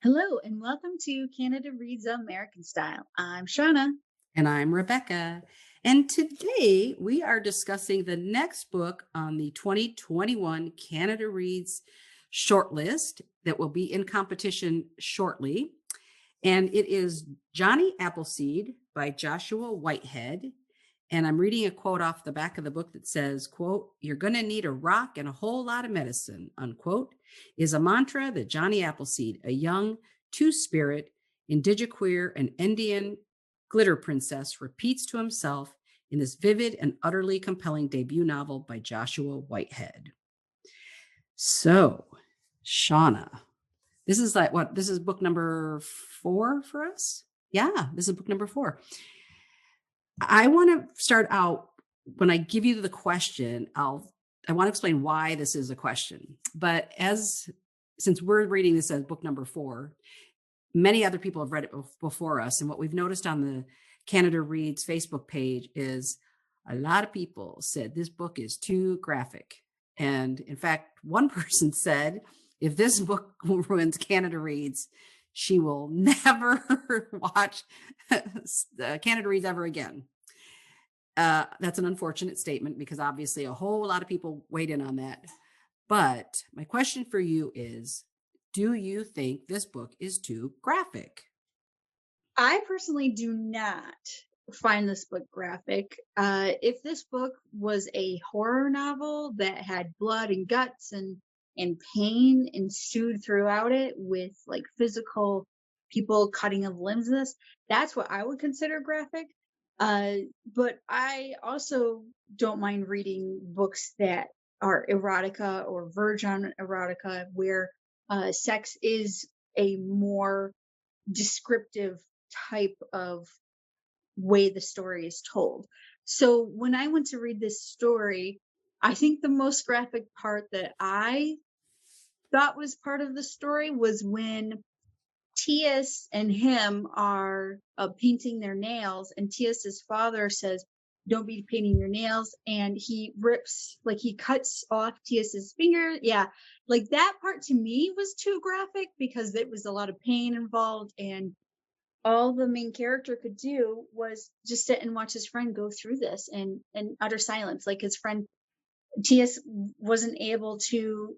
Hello and welcome to Canada Reads American Style. I'm Shauna. And I'm Rebecca. And today we are discussing the next book on the 2021 Canada Reads shortlist that will be in competition shortly. And it is Jonny Appleseed by Joshua Whitehead. And I'm reading a quote off the back of the book that says, quote, "You're going to need a rock and a whole lot of medicine," unquote, is a mantra that Jonny Appleseed, a young two-spirit, indigiqueer, and Indian glitter princess, repeats to himself in this vivid and utterly compelling debut novel by Joshua Whitehead. So, Shauna, this is like what? This is book number 4 for us? Yeah, this is book number 4. I want to start out when I give you the question, I want to explain why this is a question. But since we're reading this as book number 4, many other people have read it before us. And what we've noticed on the Canada Reads Facebook page is a lot of people said this book is too graphic. And in fact, one person said, if this book ruins Canada Reads, she will never watch Canada Reads ever again. That's an unfortunate statement because obviously a whole lot of people weighed in on that. But my question for you is, do you think this book is too graphic? I personally do not find this book graphic. If this book was a horror novel that had blood and guts and pain ensued throughout it with like physical people cutting of limbs, in this that's what I would consider graphic. Uh, but I also don't mind reading books that are erotica or verge on erotica, where sex is a more descriptive type of way the story is told. So when I went to read this story, I think the most graphic part that I thought was part of the story was when Tias and him are painting their nails, and Tias's father says, "Don't be painting your nails," and he rips, like he cuts off Tias's finger. Yeah, like that part to me was too graphic because there was a lot of pain involved, and all the main character could do was just sit and watch his friend go through this in utter silence. Like his friend Tias wasn't able to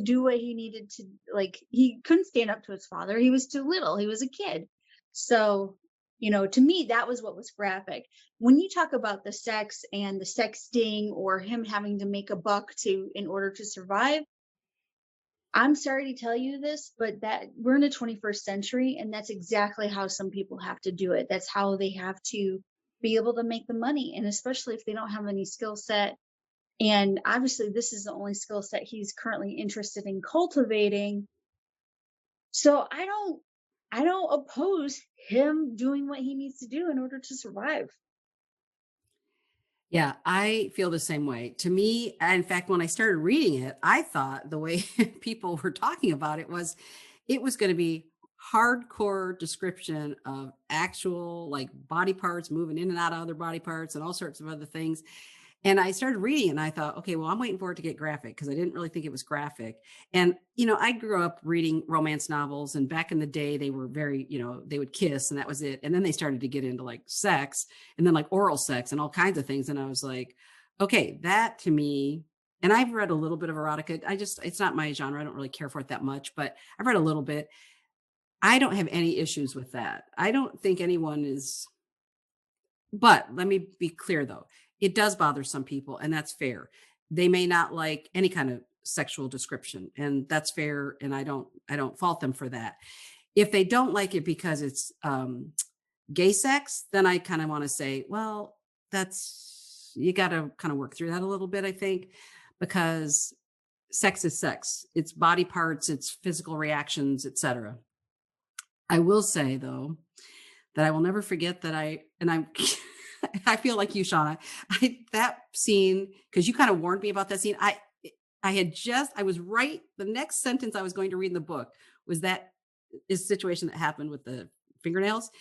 do what he needed to, like he couldn't stand up to his father. He was too little. He was a kid. So, to me that was what was graphic. When you talk about the sex and the sexting or him having to make a buck to in order to survive, I'm sorry to tell you this, but that we're in the 21st century and that's exactly how some people have to do it. That's how they have to be able to make the money, and especially if they don't have any skill set. And obviously this is the only skill set he's currently interested in cultivating. So I don't oppose him doing what he needs to do in order to survive. Yeah, I feel the same way. To me, in fact, when I started reading it, I thought the way people were talking about it was going to be hardcore description of actual like body parts moving in and out of other body parts and all sorts of other things. And I started reading and I thought, okay, well, I'm waiting for it to get graphic because I didn't really think it was graphic. And, I grew up reading romance novels, and back in the day, they were very, they would kiss and that was it. And then they started to get into like sex and then like oral sex and all kinds of things. And I was like, okay, that to me, and I've read a little bit of erotica. It's not my genre. I don't really care for it that much, but I've read a little bit. I don't have any issues with that. I don't think anyone is, but let me be clear though, it does bother some people, and that's fair. They may not like any kind of sexual description, and that's fair. And I don't fault them for that. If they don't like it because it's gay sex, then I kind of want to say, well, that's you got to kind of work through that a little bit, I think, because sex is sex. It's body parts, it's physical reactions, etc. I will say though that I will never forget that I'm I feel like you, Shauna. That scene, because you kind of warned me about that scene. I was right. The next sentence I was going to read in the book was that is situation that happened with the fingernails.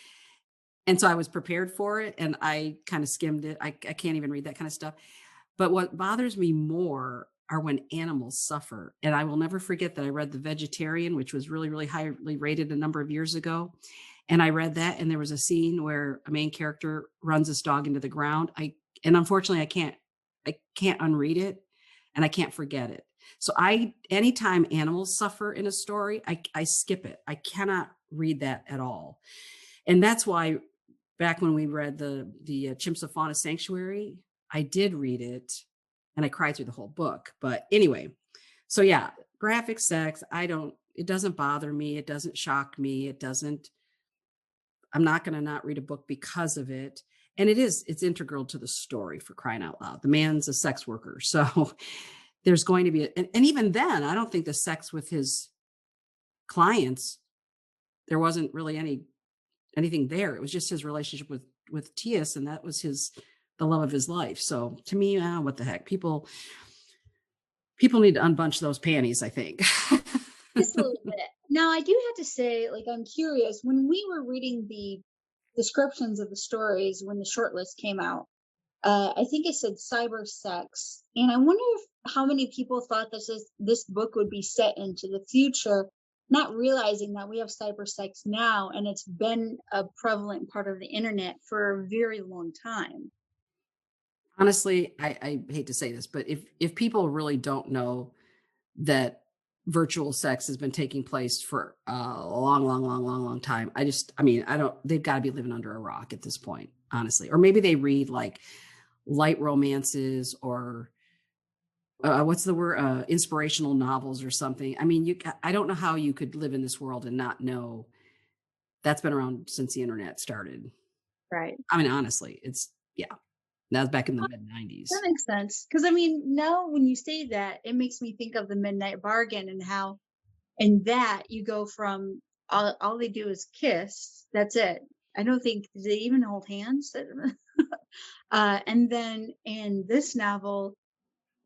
And so I was prepared for it and I kind of skimmed it. I can't even read that kind of stuff. But what bothers me more, are when animals suffer. And I will never forget that I read The Vegetarian, which was really, really highly rated a number of years ago. And I read that, and there was a scene where a main character runs this dog into the ground. And unfortunately I can't unread it, and I can't forget it. So anytime animals suffer in a story, I skip it. I cannot read that at all. And that's why back when we read the Chimps of Fauna Sanctuary, I did read it and I cried through the whole book. But anyway, so yeah, graphic sex, it doesn't bother me. It doesn't shock me. I'm not going to not read a book because of it. And it's integral to the story, for crying out loud. The man's a sex worker. So there's going to be, and even then, I don't think the sex with his clients, there wasn't really anything there. It was just his relationship with Tias, and that was the love of his life. So to me, what the heck? People need to unbunch those panties, I think. Just a little bit. Now, I do have to say, like, I'm curious. When we were reading the descriptions of the stories when the shortlist came out, I think it said cyber sex, and I wonder if how many people thought this book would be set into the future, not realizing that we have cyber sex now, and it's been a prevalent part of the internet for a very long time. Honestly, I hate to say this, but if people really don't know that virtual sex has been taking place for a long, long, long, long, long time, I mean, I don't, they've got to be living under a rock at this point, honestly. Or maybe they read like light romances or what's the word? Inspirational novels or something. I mean, I don't know how you could live in this world and not know that's been around since the internet started. Right. I mean, honestly, yeah, that was back in the mid That 90s. makes sense. Because I mean, now when you say that, it makes me think of the Midnight Bargain and how in that you go from all they do is kiss. That's it. I don't think they even hold hands. And then in this novel,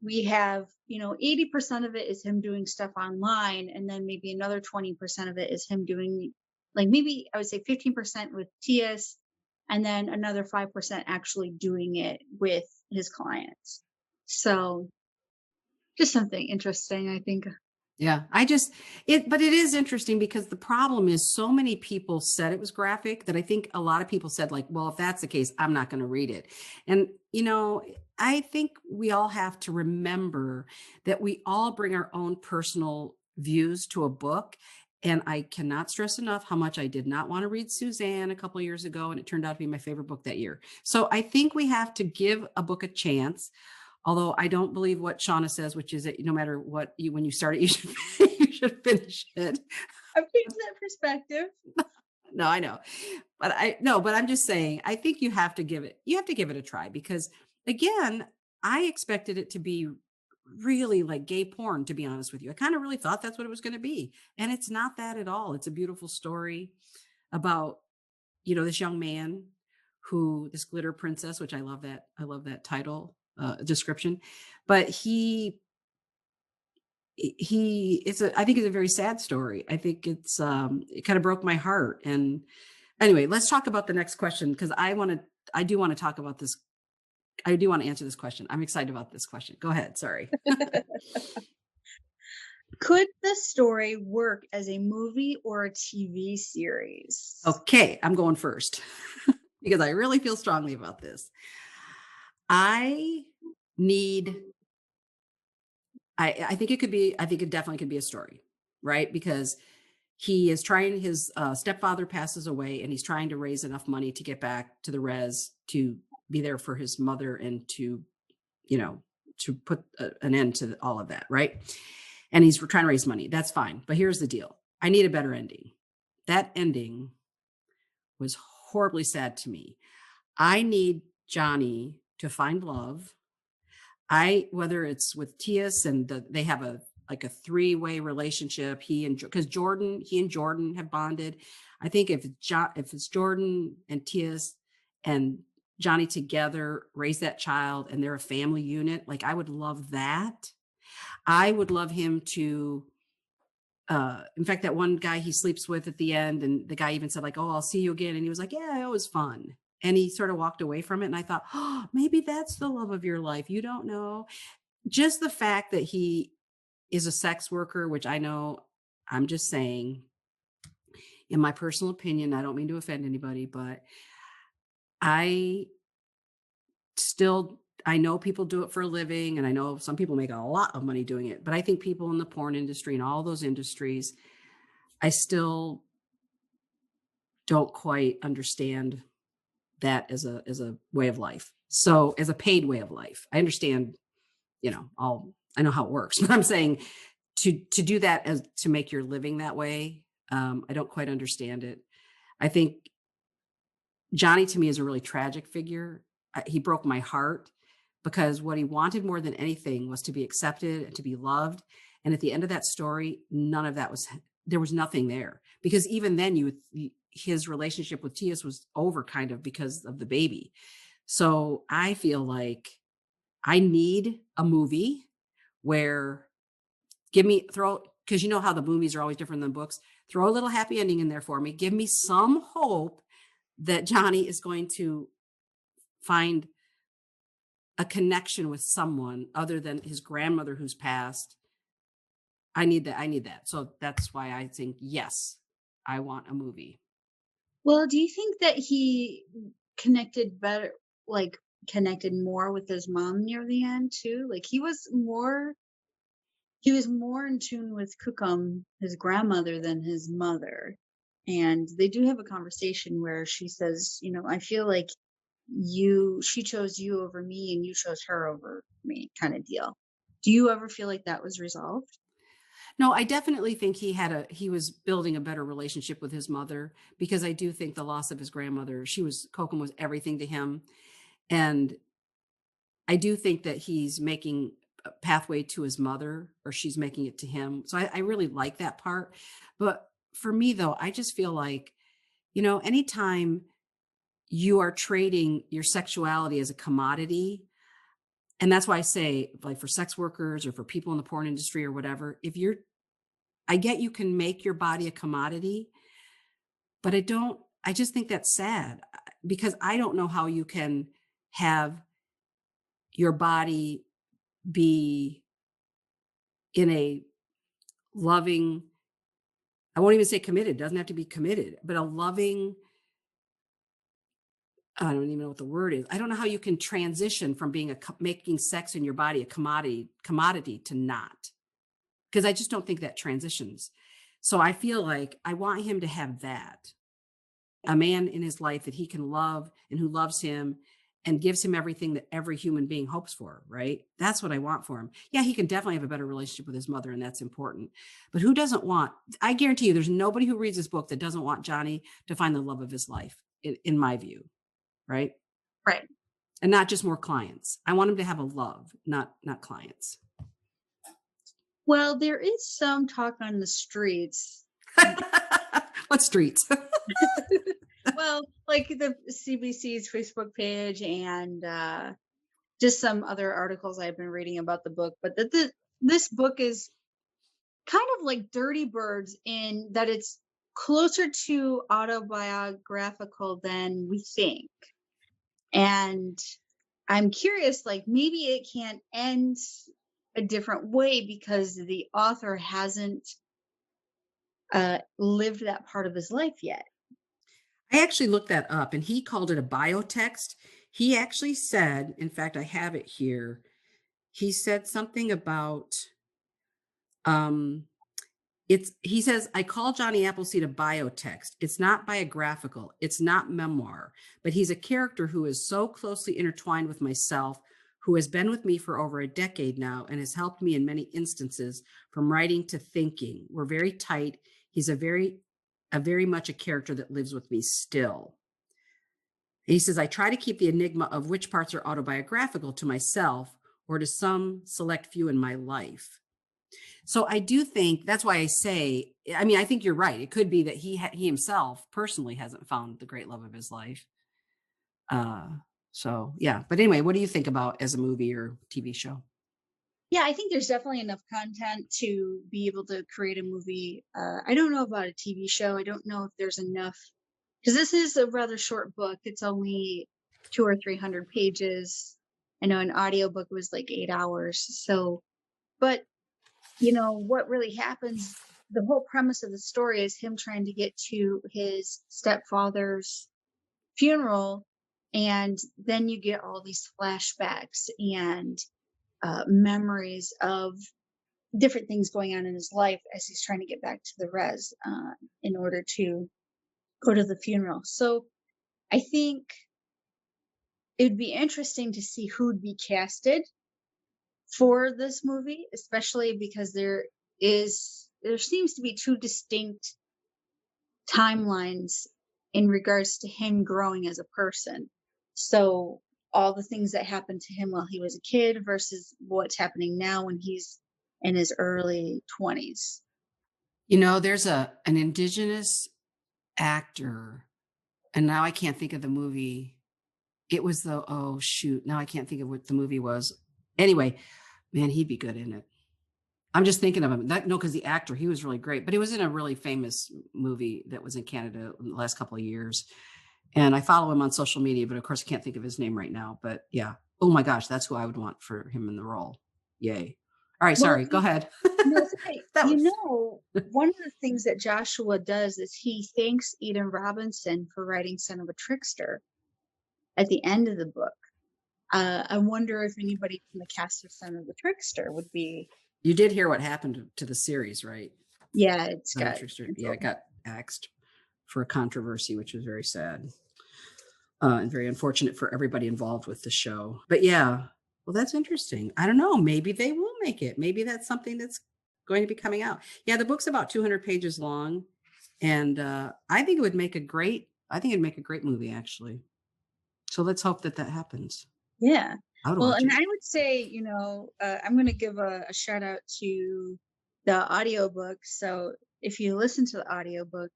we have, 80% of it is him doing stuff online, and then maybe another 20% of it is him doing, like, maybe I would say 15% with TS, and then another 5% actually doing it with his clients. So just something interesting, I think. Yeah, but it is interesting because the problem is so many people said it was graphic that I think a lot of people said, like, well, if that's the case, I'm not going to read it. And, I think we all have to remember that we all bring our own personal views to a book. And I cannot stress enough how much I did not want to read Suzanne a couple of years ago, and it turned out to be my favorite book that year. So I think we have to give a book a chance. Although I don't believe what Shauna says, which is that no matter when you start it, you should finish it. I've changed that perspective. No, I know, but but I'm just saying, I think you have to give it a try because again, I expected it to be really like gay porn, to be honest with you. I kind of really thought that's what it was going to be. And it's not that at all. It's a beautiful story about, this young man this glitter princess, which I love that title description, but I think it's a very sad story. I think it kind of broke my heart. And anyway, let's talk about the next question because I do want to talk about this. I do want to answer this question. I'm excited about this question. Go ahead. Sorry. Could the story work as a movie or a TV series? Okay, I'm going first because I really feel strongly about this. I need I think it definitely could be a story, right? Because his stepfather passes away and he's trying to raise enough money to get back to the res to be there for his mother and you know, to put an end to all of that, right? And he's trying to raise money. That's fine. But here's the deal. I need a better ending. That ending was horribly sad to me. I need Jonny to find love. Whether it's with Tias and they have a three-way relationship. He and Jordan have bonded. I think if it's Jordan and Tias and Jonny together raise that child and they're a family unit, like I would love that. I would love him to in fact, that one guy he sleeps with at the end, and the guy even said, like, oh, I'll see you again. And he was like, yeah, it was fun. And he sort of walked away from it. And I thought, oh, maybe that's the love of your life. You don't know. just the fact that he is a sex worker, which I know, I'm just saying, in my personal opinion, I don't mean to offend anybody, but I still I know people do it for a living, and I know some people make a lot of money doing it, but I think people in the porn industry and all those industries, I still don't quite understand that as a way of life. So, as a paid way of life. I understand, all I know how it works, but I'm saying to do that as to make your living that way, I don't quite understand it. I think Johnny to me is a really tragic figure. He broke my heart because what he wanted more than anything was to be accepted and to be loved. And at the end of that story, none of that was there was nothing there because even then his relationship with Tias was over kind of because of the baby. So I feel like I need a movie where give me throw because you know how the movies are always different than books. Throw a little happy ending in there for me. Give me some hope that Johnny is going to find a connection with someone other than his grandmother who's passed. I need that. I need that. So that's why I think, yes, I want a movie. Well, do you think that he connected better, like connected more with his mom near the end too? Like he was more in tune with Kukum, his grandmother, than his mother. And they do have a conversation where she says, I feel like she chose you over me and you chose her over me, kind of deal. Do you ever feel like that was resolved? No, I definitely think he was building a better relationship with his mother because I do think the loss of his grandmother, Kokum was everything to him. And I do think that he's making a pathway to his mother or she's making it to him. So I really like that part. But for me though, I just feel like, anytime you are trading your sexuality as a commodity, and that's why I say, like for sex workers or for people in the porn industry or whatever, I get you can make your body a commodity, but I just think that's sad because I don't know how you can have your body be in a loving, I won't even say committed, doesn't have to be committed, but a loving, I don't even know what the word is. I don't know how you can transition from making sex in your body a commodity to not, because I just don't think that transitions. So I feel like I want him to have that, a man in his life that he can love and who loves him and gives him everything that every human being hopes for, right? That's what I want for him. Yeah, he can definitely have a better relationship with his mother, and that's important. But who doesn't want, I guarantee you, there's nobody who reads this book that doesn't want Johnny to find the love of his life, in my view, right? Right. And not just more clients. I want him to have a love, not clients. Well, there is some talk on the streets. What streets? Well, like the CBC's Facebook page and just some other articles I've been reading about the book, but this book is kind of like Dirty Birds in that it's closer to autobiographical than we think. And I'm curious, like maybe it can't end a different way because the author hasn't lived that part of his life yet. I actually looked that up and he called it a biotext. He actually said, in fact, I have it here. He said something about um he says, I call Johnny Appleseed a biotext. It's not biographical, it's not memoir, but he's a character who is so closely intertwined with myself, who has been with me for over a decade now and has helped me in many instances from writing to thinking. We're very tight. He's a very much a character that lives with me still. And he says, I try to keep the enigma of which parts are autobiographical to myself or to some select few in my life. So I do think that's why I say, I mean, I think you're right. It could be that he himself personally hasn't found the great love of his life. Uh, so yeah. But anyway, what do you think about as a movie or TV show? Yeah, I think there's definitely enough content to be able to create a movie. I don't know about a TV show. I don't know if there's enough because this is a rather short book. It's only 200 or 300 pages, I know an audiobook was like 8 hours. So, but what really happens, the whole premise of the story is him trying to get to his stepfather's funeral. And then you get all these flashbacks and memories of different things going on in his life as he's trying to get back to the res in order to go to the funeral. So I think it would be interesting to see who'd be casted for this movie, especially because there seems to be two distinct timelines in regards to him growing as a person. So all the things that happened to him while he was a kid versus what's happening now when he's in his early 20s. There's an indigenous actor, and now I can't think of the movie. It was the oh shoot, now I can't think of what the movie was. Anyway, man, he'd be good in it. I'm just thinking of him. No, because the actor, he was really great, but he was in a really famous movie that was in Canada in the last couple of years. And I follow him on social media, but of course I can't think of his name right now. But yeah. Oh my gosh, that's who I would want for him in the role. Yay. All right, Well, sorry. Go ahead. no, it's okay. That was One of the things that Joshua does is he thanks Eden Robinson for writing Son of a Trickster at the end of the book. I wonder if anybody from the cast of Son of the Trickster would be. you did hear what happened to the series, right? Yeah, it's Son of a got Trickster. Yeah, canceled. it got axed for a controversy, which was very sad. And very unfortunate for everybody involved with the show. But yeah, well, that's interesting. I don't know. Maybe they will make it. Maybe that's something that's going to be coming out. Yeah, the book's about 200 pages long, and I think it would make a great. I think it'd make a great movie, actually. So let's hope that happens. Yeah. I would Well, watch and it. I would say, I'm going to give a shout out to the audiobook. So if you listen to the audiobook,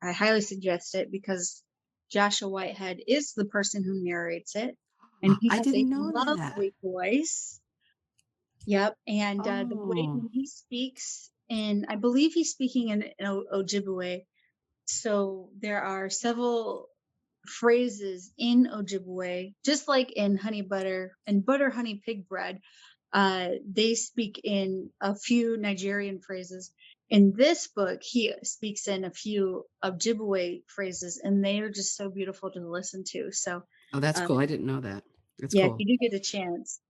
I highly suggest it because Joshua Whitehead is the person who narrates it, and he I has a didn't know that. lovely voice. Yep, and the way Oh, when he speaks, and I believe he's speaking in Ojibwe. So there are several phrases in Ojibwe, just like in honey butter and butter honey pig bread. They speak in a few Nigerian phrases. In this book, he speaks in a few Ojibwe phrases, and they are just so beautiful to listen to. So, oh, that's uh, cool. I didn't know that. That's yeah, if cool. you do get a chance.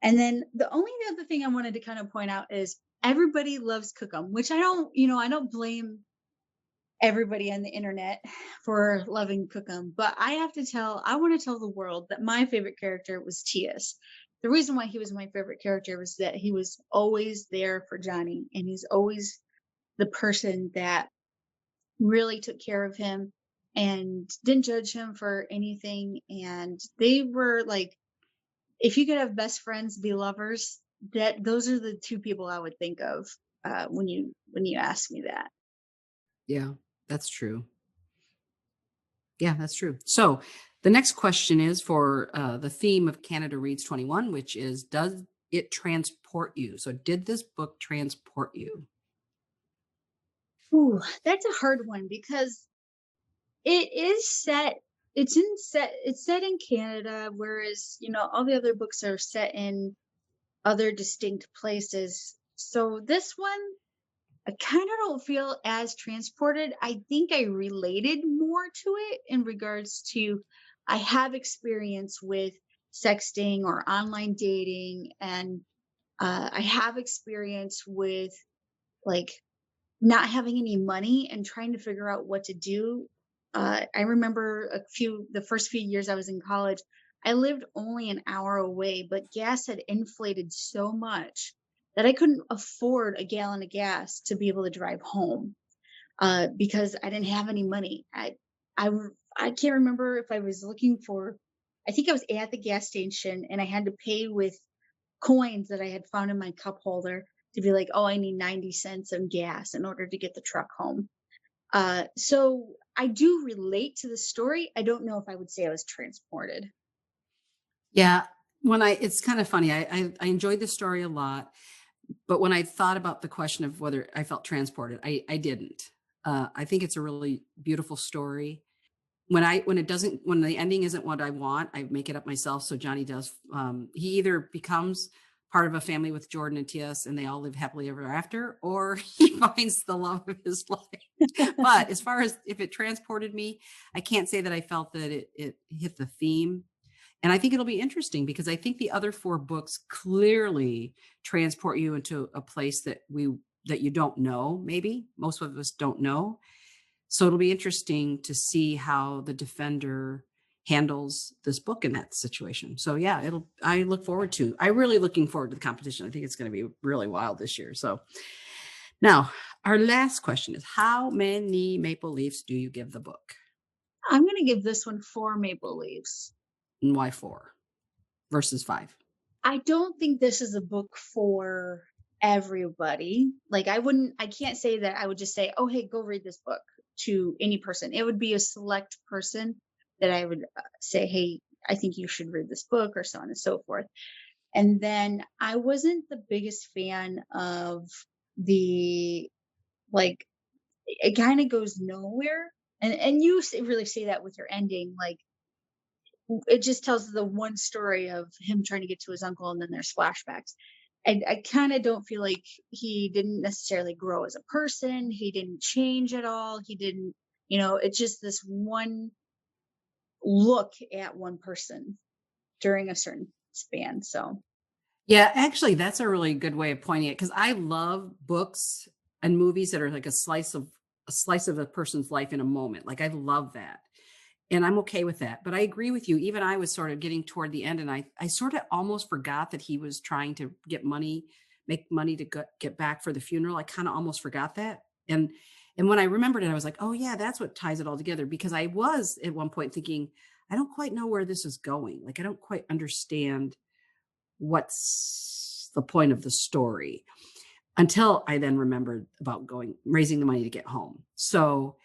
And then the only other thing I wanted to kind of point out is everybody loves Cookum, which I don't blame everybody on the internet for loving Cookum, but I want to tell the world that my favorite character was Tias. The reason why he was my favorite character was that he was always there for Jonny, and he's always the person that really took care of him and didn't judge him for anything. And they were like, if you could have best friends be lovers, that those are the two people I would think of when you ask me that. Yeah, that's true. Yeah, that's true. So the next question is for the theme of Canada Reads 21, which is does it transport you? So did this book transport you? Ooh, that's a hard one because it is set it's set in Canada, whereas, all the other books are set in other distinct places. So this one, I kind of don't feel as transported. I think I related more to it in regards to I have experience with sexting or online dating, and I have experience with like not having any money and trying to figure out what to do. I remember the first few years I was in college, I lived only an hour away, but gas had inflated so much that I couldn't afford a gallon of gas to be able to drive home because I didn't have any money. I, I can't remember if I was looking for, I think I was at the gas station and I had to pay with coins that I had found in my cup holder to be like, oh, I need 90 cents of gas in order to get the truck home. So I do relate to the story. I don't know if I would say I was transported. Yeah, it's kind of funny. I enjoyed the story a lot, but when I thought about the question of whether I felt transported, I didn't. I think it's a really beautiful story. when the ending isn't what I want, I make it up myself. So Johnny does. He either becomes part of a family with Jordan and TS, and they all live happily ever after, or he finds the love of his life. But as far as if it transported me, I can't say that I felt that it hit the theme. And I think it'll be interesting because I think the other four books clearly transport you into a place that you don't know. Maybe most of us don't know, so it'll be interesting to see how the defender handles this book in that situation. So yeah, I really looking forward to the competition. I think it's going to be really wild this year. So now our last question is, how many maple leaves do you give the book, I'm going to give this one 4 maple leaves. and why 4 versus 5? I don't think this is a book for everybody. Like I can't say that I would just say, "Oh, hey, go read this book" to any person. It would be a select person that I would say, "Hey, I think you should read this book," or so on and so forth. And then I wasn't the biggest fan of the like it kind of goes nowhere. And really say that with your ending, like it just tells the one story of him trying to get to his uncle, and then there's flashbacks. And I kind of don't feel like he didn't necessarily grow as a person. He didn't change at all. He didn't, it's just this one look at one person during a certain span. So Yeah, actually, that's a really good way of pointing it because I love books and movies that are like a slice of a person's life in a moment. Like I love that. And I'm okay with that. But I agree with you. Even I was sort of getting toward the end, and I sort of almost forgot that he was trying to make money to get back for the funeral. I kind of almost forgot that. And when I remembered it, I was like, oh yeah, that's what ties it all together. Because I was at one point thinking, I don't quite know where this is going. Like I don't quite understand what's the point of the story until I then remembered about raising the money to get home. So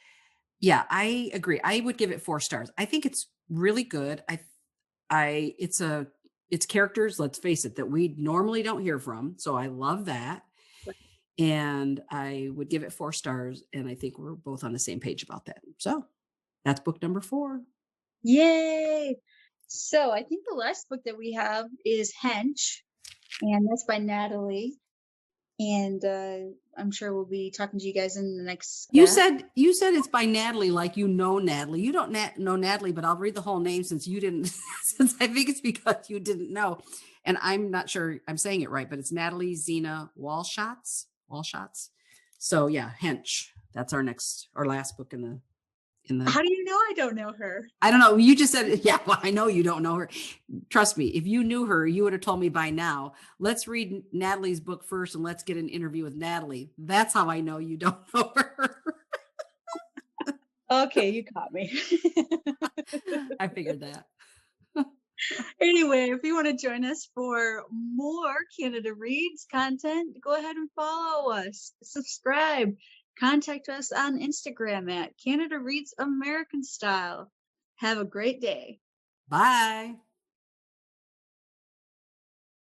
yeah, I agree. I would give it 4 stars. I think it's really good. I it's characters, let's face it, that we normally don't hear from. So I love that. And I would give it 4 stars. And I think we're both on the same page about that. So that's book number 4. yay! So I think the last book that we have is Hench, and that's by Natalie. And I'm sure we'll be talking to you guys in the next You said it's by Natalie, like you know Natalie. You don't know Natalie, but I'll read the whole name since you didn't. Since I think it's because you didn't know, and I'm not sure I'm saying it right, but it's Natalie Zena Walshots. Walshots. So yeah, Hench. That's our last book in the. How do you know I don't know her? I don't know. You just said, yeah, well, I know you don't know her. Trust me, if you knew her, you would have told me by now. Let's read Natalie's book first and let's get an interview with Natalie. That's how I know you don't know her. Okay, you caught me. I figured that. Anyway, if you want to join us for more Canada Reads content, go ahead and follow us, subscribe, contact us on Instagram at Canada Reads American Style. Have a great day. Bye.